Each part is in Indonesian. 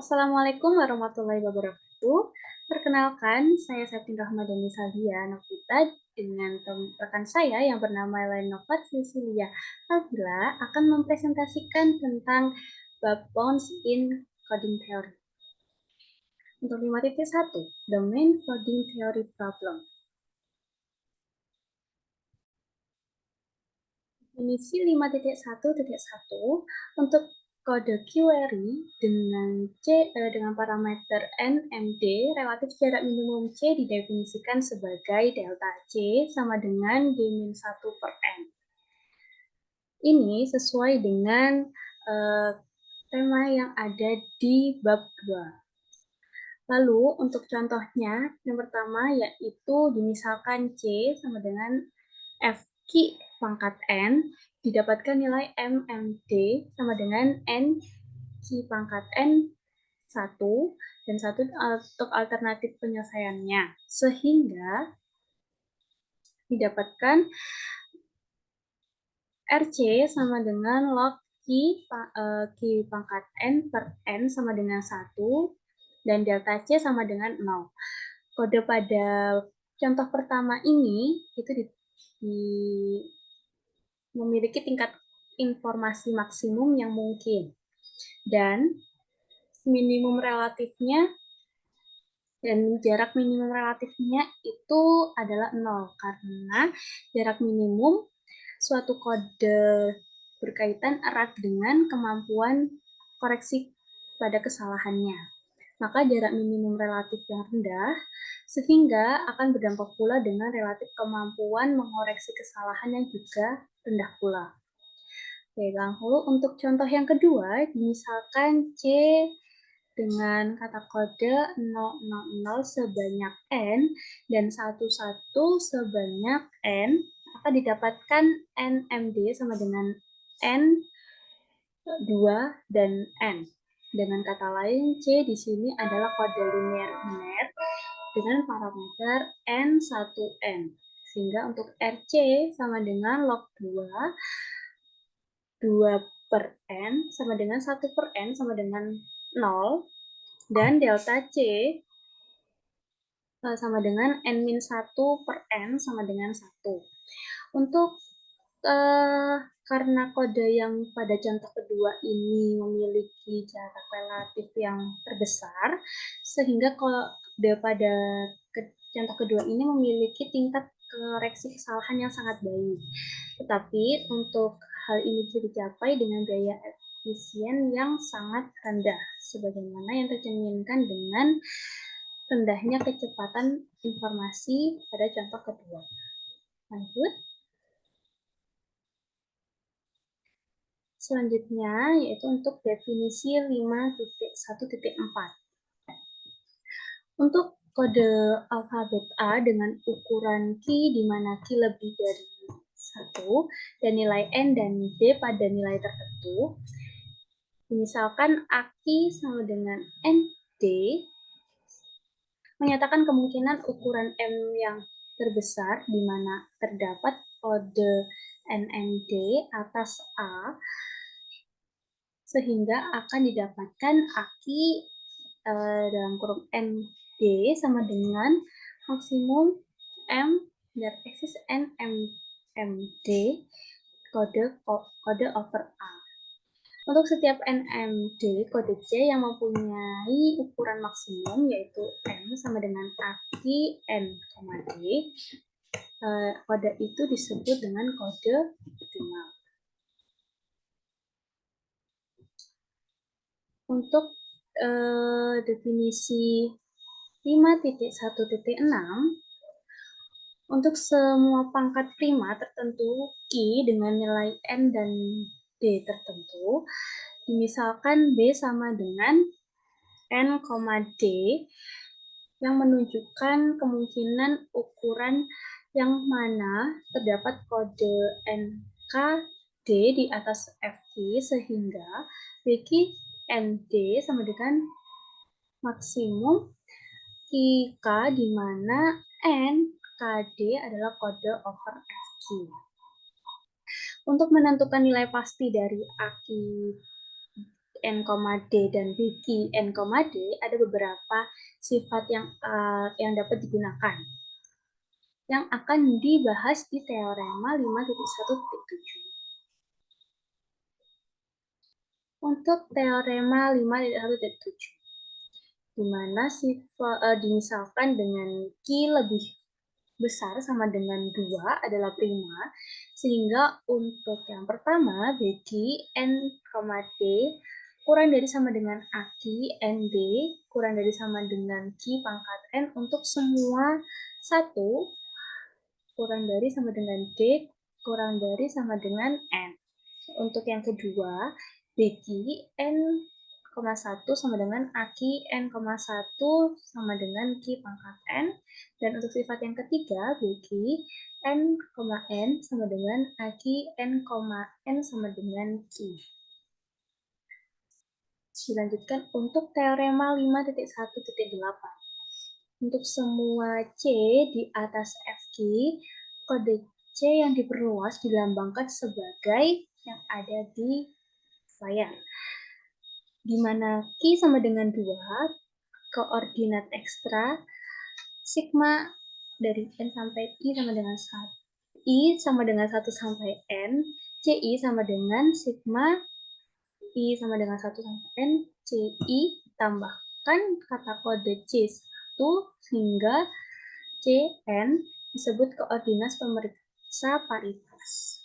Assalamualaikum warahmatullahi wabarakatuh. Perkenalkan, saya Septin Rahmadani Saldia Novita dengan rekan saya yang bernama Lenova Cecilia Fadila akan mempresentasikan tentang bab Bounds in Coding Theory. Untuk 5.1, The Main Coding Theory Problem. Definisi 5.1.1 untuk kode query dengan parameter NMD, relatif jarak minimum C didefinisikan sebagai delta C sama dengan D-1/N. Ini sesuai dengan tema yang ada di bab 2. Lalu untuk contohnya, yang pertama yaitu dimisalkan C sama dengan F pangkat N, didapatkan nilai MMD sama dengan N pangkat N 1 dan 1 untuk alternatif penyelesaiannya. Sehingga didapatkan RC sama dengan log Q pangkat N per N sama dengan 1 dan delta C sama dengan 0. Kode pada contoh pertama ini itu memiliki tingkat informasi maksimum yang mungkin. Dan minimum relatifnya dan jarak minimum relatifnya itu adalah 0 karena jarak minimum suatu kode berkaitan erat dengan kemampuan koreksi pada kesalahannya. Maka jarak minimum relatif yang rendah sehingga akan berdampak pula dengan relatif kemampuan mengoreksi kesalahan yang juga rendah pula. Oke, lalu untuk contoh yang kedua, misalkan C dengan kata kode 000 sebanyak N dan 11 sebanyak N, maka didapatkan NMD sama dengan N2 dan N. Dengan kata lain, C di sini adalah kode linear biner dengan parameter N1N. Sehingga untuk RC sama dengan log 2 per N sama dengan 1 per N sama dengan 0. Dan delta C sama dengan N-1 per N sama dengan 1. Untuk karena kode yang pada contoh kedua ini memiliki jarak relatif yang terbesar, sehingga kode pada contoh kedua ini memiliki tingkat koreksi kesalahan yang sangat baik. Tetapi untuk hal ini bisa dicapai dengan gaya efisien yang sangat rendah, sebagaimana yang tercerminkan dengan rendahnya kecepatan informasi pada contoh kedua. Lanjut. Selanjutnya yaitu untuk definisi 5.1.4. Untuk kode alfabet A dengan ukuran key di mana key lebih dari 1 dan nilai N dan D pada nilai tertentu. Misalkan AKI sama dengan ND menyatakan kemungkinan ukuran M yang terbesar di mana terdapat kode NMD atas A sehingga akan didapatkan AKI dalam kurung ND sama dengan maksimum M dan eksis NMD kode over A. Untuk setiap NMD kode C yang mempunyai ukuran maksimum yaitu M sama dengan AKI N, D, kode itu disebut dengan kode optimal. Untuk definisi 5.1.6, untuk semua pangkat prima tertentu Q dengan nilai N dan D tertentu, misalkan B sama dengan N, D, yang menunjukkan kemungkinan ukuran yang mana terdapat kode NKD di atas FQ sehingga BQ ND sama dengan maksimum QK di mana NKD adalah kode over FQ. Untuk menentukan nilai pasti dari AKI N, D dan BQ N, D ada beberapa sifat yang dapat digunakan yang akan dibahas di teorema 5.1.7. Untuk teorema 5.1.7, di mana dimisalkan dengan Q lebih besar sama dengan 2 adalah prima, sehingga untuk yang pertama, BQ N, D kurang dari sama dengan AK ND kurang dari sama dengan Q pangkat N untuk semua 1 kurang dari sama dengan D kurang dari sama dengan N. Untuk yang kedua, BQ N, 1 sama dengan AK N, 1 sama dengan Q pangkat N. Dan untuk sifat yang ketiga, BQ N, N sama dengan AK N, N sama dengan Q. Dilanjutkan untuk teorema 5.1.8. Untuk semua C di atas FQ, kode C yang diperluas dilambangkan sebagai yang ada di layar. Di mana Q sama dengan 2, koordinat ekstra, sigma dari N sampai I sama dengan 1. I sama dengan 1 sampai N, CI sama dengan sigma I sama dengan 1 sampai N, CI tambahkan kata kode C1 hingga CN disebut koordinat pemeriksa paritas.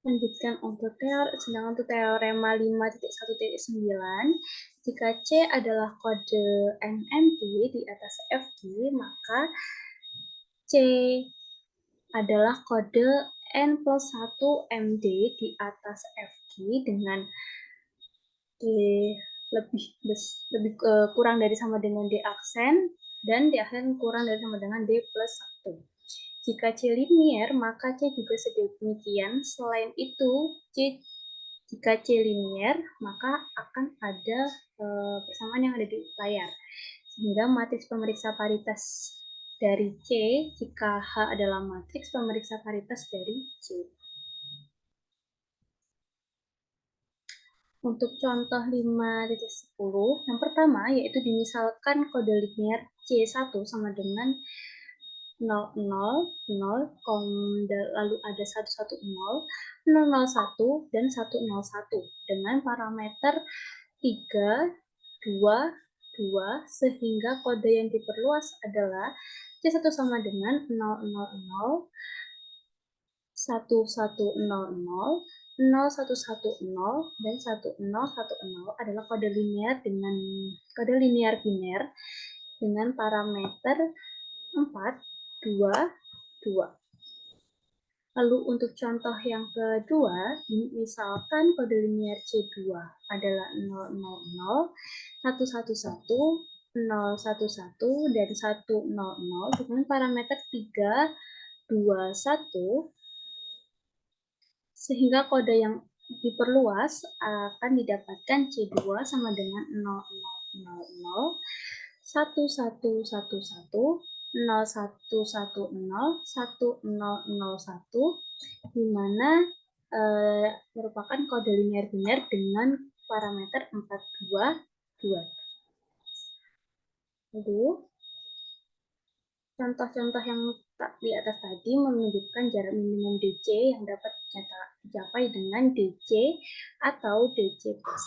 Lanjutkan untuk teorema 5.1.9, jika C adalah kode NMT di atas FQ, maka C adalah kode N plus 1 MD di atas FQ dengan D lebih kurang dari sama dengan D aksen, dan D aksen kurang dari sama dengan D plus 1. Jika C linier, maka C juga sedemikian. Selain itu, jika C linier, maka akan ada persamaan yang ada di layar. Sehingga matriks pemeriksa paritas dari C, jika H adalah matriks pemeriksa paritas dari C. Untuk contoh 5.10, yang pertama yaitu dimisalkan kode linier C1 sama dengan 0, 0, 0, lalu ada 1, 1, 0, 0, 0, 1, dan 1, 0, 1 dengan parameter 3, 2, 2, sehingga kode yang diperluas adalah C1 sama dengan 0, 0, 0, 1, 1, 0, 0, 0, 1, 1, 0, dan 1, 0, 1, 0 adalah kode linear biner dengan parameter 4, 2, 2. Lalu untuk contoh yang kedua, misalkan kode linear C2 adalah 0, 0, 0, 1, 1, 1, 0, 1, 1, dan 1, 0, 0 dengan parameter 3, 2, 1, sehingga kode yang diperluas akan didapatkan C2 sama dengan 0, 0, 0, 1, 1, 1, 1, 0, 1, 1, 0, 1, 0, 0, 1, di mana merupakan kode linear biner dengan parameter 4, 2, 2. Lalu, contoh-contoh yang di atas tadi menunjukkan jarak minimum DC yang dapat dicapai dengan DC atau DC plus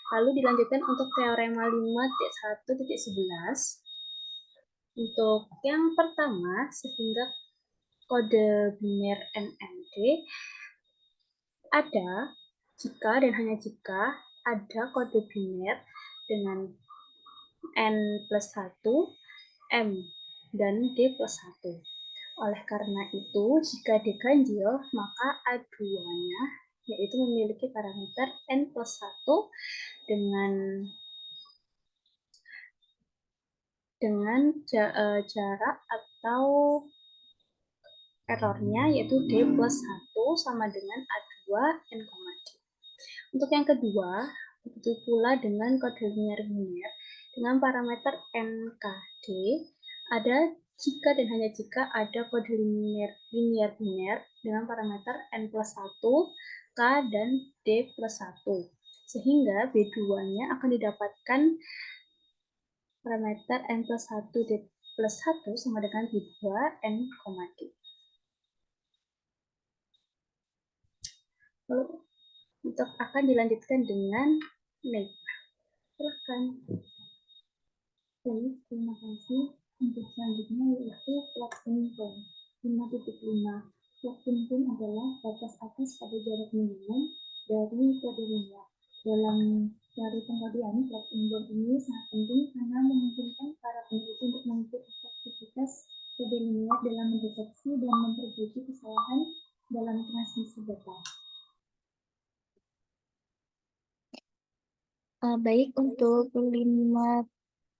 1. Lalu dilanjutkan untuk teorema 5.1.11. Untuk yang pertama, sehingga kode biner NMD ada jika dan hanya jika ada kode biner dengan N plus 1, M, dan D plus 1. Oleh karena itu, jika diganjil, maka A2-nya yaitu memiliki parameter N plus 1 dengan jarak atau errornya yaitu D plus 1 sama dengan A2 N, D. Untuk yang kedua, begitu pula dengan kode linear biner dengan parameter NKD, ada jika dan hanya jika ada kode linear biner dengan parameter n plus 1, k, dan d plus 1. Sehingga B2-nya akan didapatkan parameter n plus 1, d plus 1 sama dengan B2, n, d. Lalu untuk akan dilanjutkan dengan make. Silahkan. Jadi, terima kasih. Untuk selanjutnya yaitu plug in pin 5.5. Plug in pin adalah batas atas pada jarak minimum dari kode linear. Dalam teori pengkodean, plug in pin ini sangat penting karena memungkinkan para peneliti untuk mengukur efektivitas kode linear dalam mendeteksi dan memperbaiki kesalahan dalam transmisi data. Baik, untuk lemma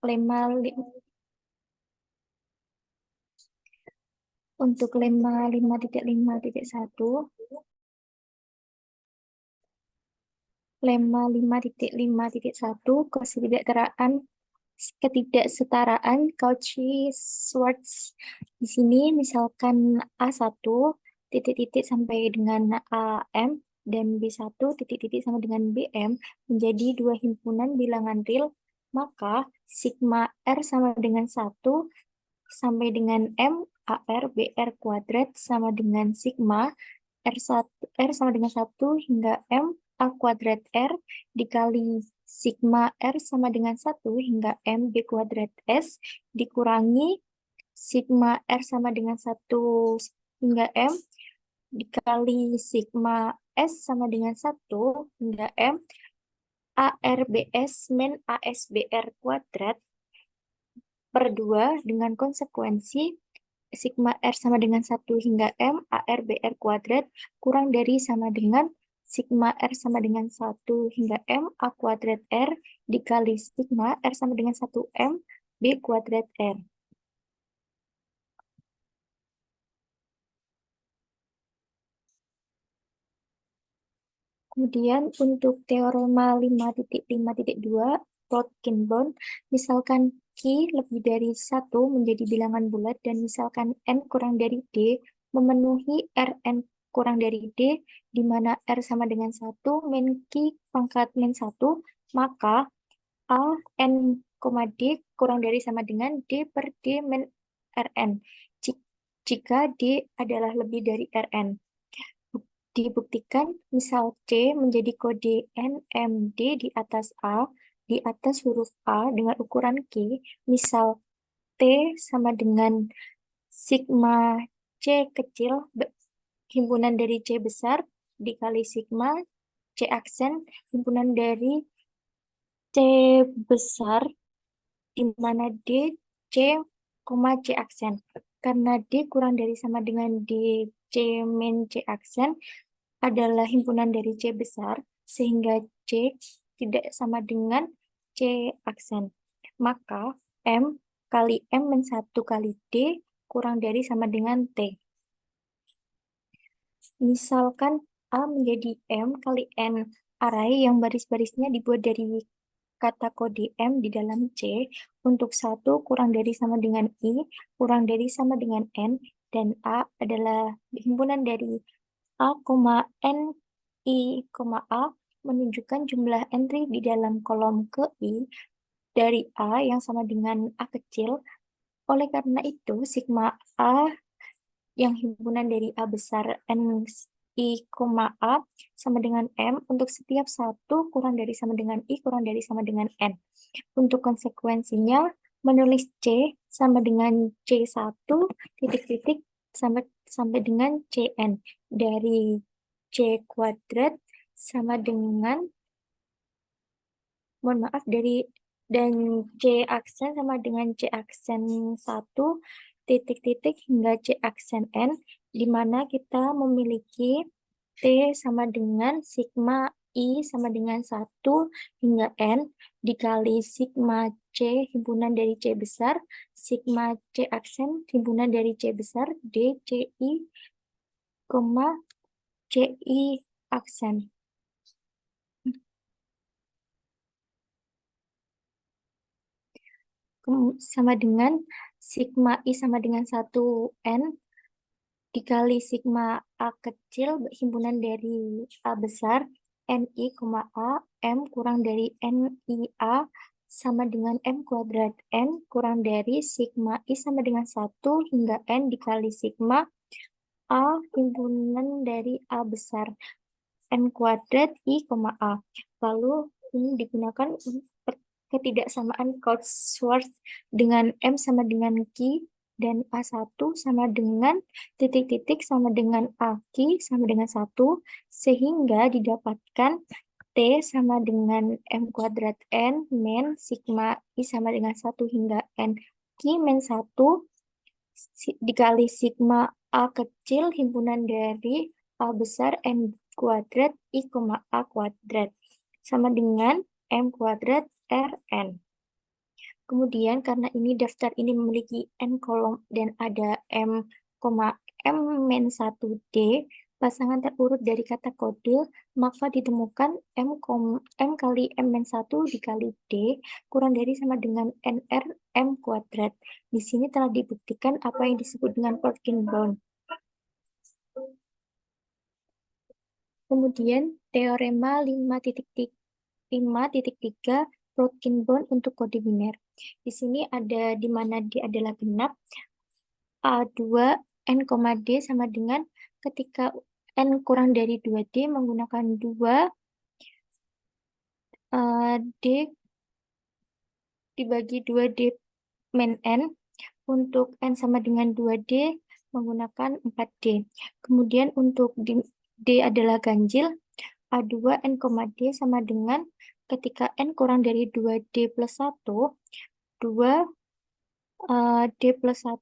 5.5.1, lemma 5.5.1 ketidaksetaraan Cauchy-Schwarz. Di sini misalkan A1 titik-titik sampai dengan AM dan B1 titik-titik sama dengan BM menjadi dua himpunan bilangan real, maka sigma R sama dengan 1 sampai dengan M AR BR kuadrat sama dengan sigma R sama dengan 1 hingga M A kuadrat R dikali sigma R sama dengan 1 hingga M B kuadrat S dikurangi sigma R sama dengan 1 hingga M dikali sigma S sama dengan 1 hingga M ARBS min ASBR kuadrat per 2 dengan konsekuensi sigma R sama dengan 1 hingga M ARBR kuadrat kurang dari sama dengan sigma R sama dengan 1 hingga M A kuadrat R dikali sigma R sama dengan 1 M B kuadrat R. Kemudian untuk teorema 5.5.2 Plotkin-Bond, misalkan Q lebih dari 1 menjadi bilangan bulat dan misalkan N kurang dari D memenuhi Rn kurang dari D, di mana R sama dengan 1 min Q pangkat min 1, maka A, N, D kurang dari sama dengan D per D min Rn, jika D adalah lebih dari Rn. Dibuktikan misal C menjadi kode NMD di atas A, di atas huruf A dengan ukuran Q, misal T sama dengan sigma C kecil, himpunan dari C besar, dikali sigma C aksen, himpunan dari C besar, di mana D, C, C aksen. Karena D kurang dari sama dengan D, C min C aksen, adalah himpunan dari C besar, sehingga C tidak sama dengan C aksen. Maka M kali M min 1 kali D kurang dari sama dengan T. Misalkan A menjadi M kali N array yang baris-barisnya dibuat dari kata kode M di dalam C untuk 1 kurang dari sama dengan I, kurang dari sama dengan N, dan A adalah himpunan dari A, N, I, A menunjukkan jumlah entry di dalam kolom ke I dari A yang sama dengan A kecil. Oleh karena itu, sigma A yang himpunan dari A besar N, I, A sama dengan M untuk setiap 1 kurang dari sama dengan I kurang dari sama dengan N. Untuk konsekuensinya, menulis C sama dengan C1 titik-titik sampai dengan Cn dari C kuadrat sama dengan, mohon maaf, dan C aksen sama dengan C aksen 1 titik-titik hingga C aksen N, di mana kita memiliki T sama dengan sigma I sama dengan 1 hingga N dikali sigma C himpunan dari C besar, sigma C aksen himpunan dari C besar, D, C, I, C, I aksen. Sama dengan sigma I sama dengan 1N dikali sigma A kecil himpunan dari A besar NI, A, M kurang dari NIA sama dengan M kuadrat N kurang dari sigma I sama dengan 1 hingga N dikali sigma A himpunan dari A besar N kuadrat I, A. Lalu ini digunakan ketidaksamaan Cotsworth dengan M sama dengan Q dan A1 sama dengan titik-titik sama dengan AQ sama dengan 1 sehingga didapatkan T sama dengan M kuadrat N min sigma I sama dengan 1 hingga N Q min 1 dikali sigma A kecil himpunan dari A besar N kuadrat I, A kuadrat sama dengan M kuadrat Rn. Kemudian karena ini daftar ini memiliki N kolom dan ada M, M min 1D, pasangan terurut dari kata kode, maka ditemukan M kali M min 1 dikali D kurang dari sama dengan NR M kuadrat. Di sini telah dibuktikan apa yang disebut dengan Plotkin bound. Kemudian teorema 5.3 Plotkin bound untuk kode biner. Di sini ada di mana D adalah genap, A2 N, D sama dengan ketika N kurang dari 2D menggunakan 2 D dibagi 2D min N. Untuk N sama dengan 2D menggunakan 4D. Kemudian untuk D adalah ganjil, A2 N, D sama dengan ketika N kurang dari 2D plus 1, 2 D plus 1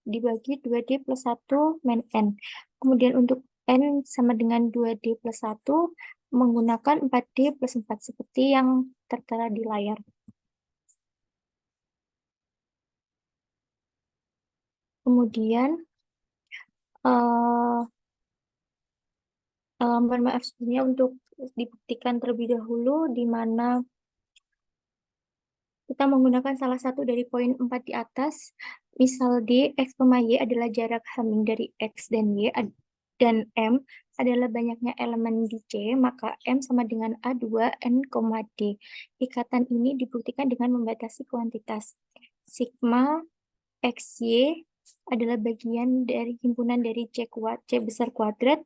dibagi 2D plus 1 min N. Kemudian untuk N sama dengan 2D plus 1 menggunakan 4D plus 4 seperti yang tertera di layar. Kemudian mohon maaf sebelumnya untuk dibuktikan terlebih dahulu di mana kita menggunakan salah satu dari poin 4 di atas. Misal D, X, Y adalah jarak Hamming dari X dan Y dan M adalah banyaknya elemen di C, maka M sama dengan A2 N, D. Ikatan ini dibuktikan dengan membatasi kuantitas. Sigma XY adalah bagian dari himpunan dari C besar kuadrat,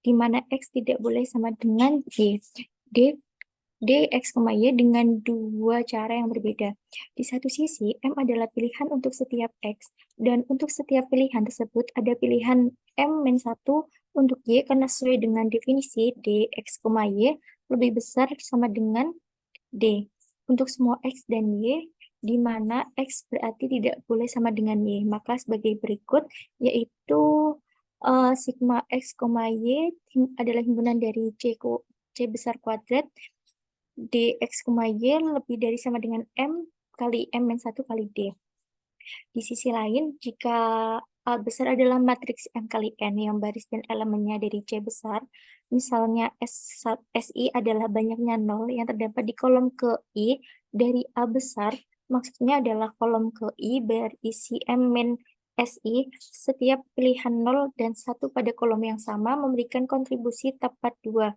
di mana X tidak boleh sama dengan Y. D, X, Y dengan dua cara yang berbeda. Di satu sisi, M adalah pilihan untuk setiap X, dan untuk setiap pilihan tersebut ada pilihan M-1 untuk Y karena sesuai dengan definisi D, X, Y lebih besar sama dengan D. Untuk semua X dan Y, di mana X berarti tidak boleh sama dengan Y. Maka sebagai berikut, yaitu sigma X, Y adalah himpunan dari C besar kuadrat, dx, y lebih dari sama dengan M kali M min 1 kali D. Di sisi lain, jika A besar adalah matriks M kali N yang baris dan elemennya dari C besar, misalnya SI adalah banyaknya 0 yang terdapat di kolom ke I dari A besar, maksudnya adalah kolom ke I berisi M min SI, setiap pilihan 0 dan 1 pada kolom yang sama memberikan kontribusi tepat 2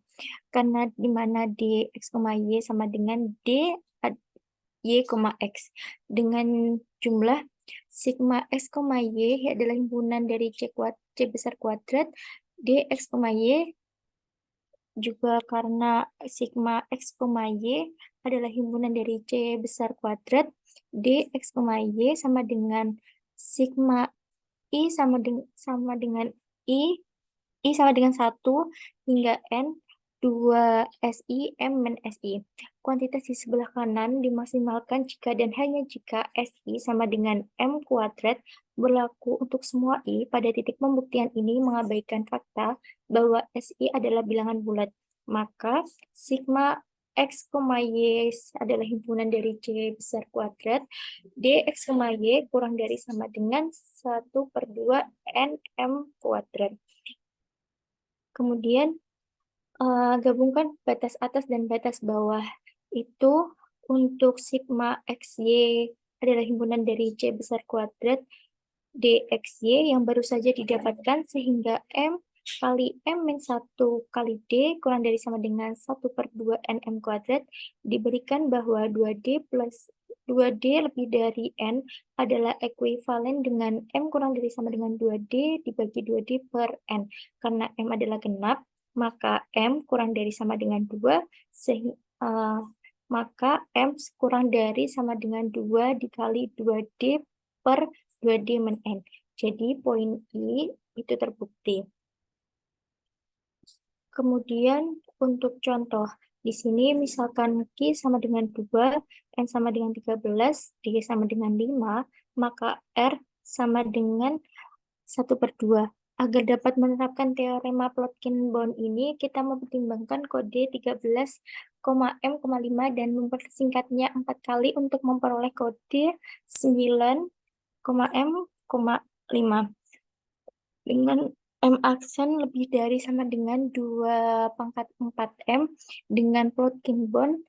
karena di mana D, X, Y sama dengan D, Y, X. Dengan jumlah sigma X, Y adalah himpunan dari C besar kuadrat, D, X, Y juga karena sigma X, Y adalah himpunan dari C besar kuadrat, D, X, Y sama dengan sigma I sama dengan I sama dengan 1 hingga N 2 SI M min SI. Kuantitas di sebelah kanan dimaksimalkan jika dan hanya jika SI sama dengan M kuadrat berlaku untuk semua I. Pada titik pembuktian ini mengabaikan fakta bahwa SI adalah bilangan bulat. Maka sigma X, Y adalah himpunan dari C besar kuadrat, dx, y kurang dari sama dengan 1/2 nm kuadrat. Kemudian gabungkan batas atas dan batas bawah itu untuk sigma XY adalah himpunan dari C besar kuadrat DXY yang baru saja didapatkan, sehingga M kali M min 1 kali D kurang dari sama dengan 1/2 NM kuadrat, diberikan bahwa 2D plus 2D lebih dari N adalah ekuivalen dengan M kurang dari sama dengan 2D dibagi 2D per N. Karena M adalah genap, maka M kurang dari sama dengan 2, maka M kurang dari sama dengan 2 dikali 2D per 2D min N. Jadi poin I itu terbukti. Kemudian untuk contoh, di sini misalkan Q sama dengan 2, N sama dengan 13, D sama dengan 5, maka R sama dengan 1/2. Agar dapat menerapkan teorema Plotkin-Bond ini, kita mempertimbangkan kode 13,M,5 dan mempersingkatnya 4 kali untuk memperoleh kode 9,M,5. Dengan M aksen lebih dari sama dengan 2/4M, dengan Plotkin-Bond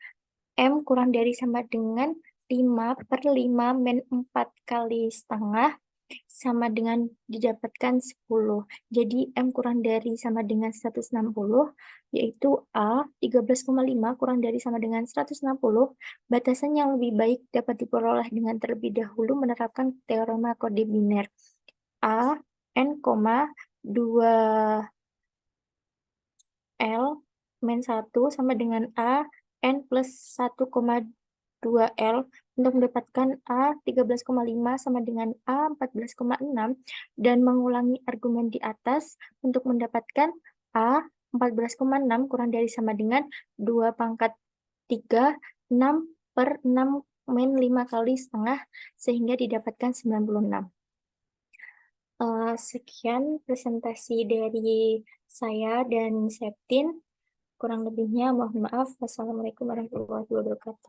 M kurang dari sama dengan 5/5 min 4 kali setengah sama dengan didapatkan 10. Jadi M kurang dari sama dengan 160, yaitu A 13,5 kurang dari sama dengan 160. Batasan yang lebih baik dapat diperoleh dengan terlebih dahulu menerapkan teorema kode biner. A N, 2 L min 1 sama dengan A N plus 1,2 L untuk mendapatkan A 13,5 sama dengan A 14,6 dan mengulangi argumen di atas untuk mendapatkan A 14,6 kurang dari sama dengan 2/3 6/6 min 5 kali setengah sehingga didapatkan 96. Sekian presentasi dari saya dan Septin. Kurang lebihnya mohon maaf. Wassalamualaikum warahmatullahi wabarakatuh.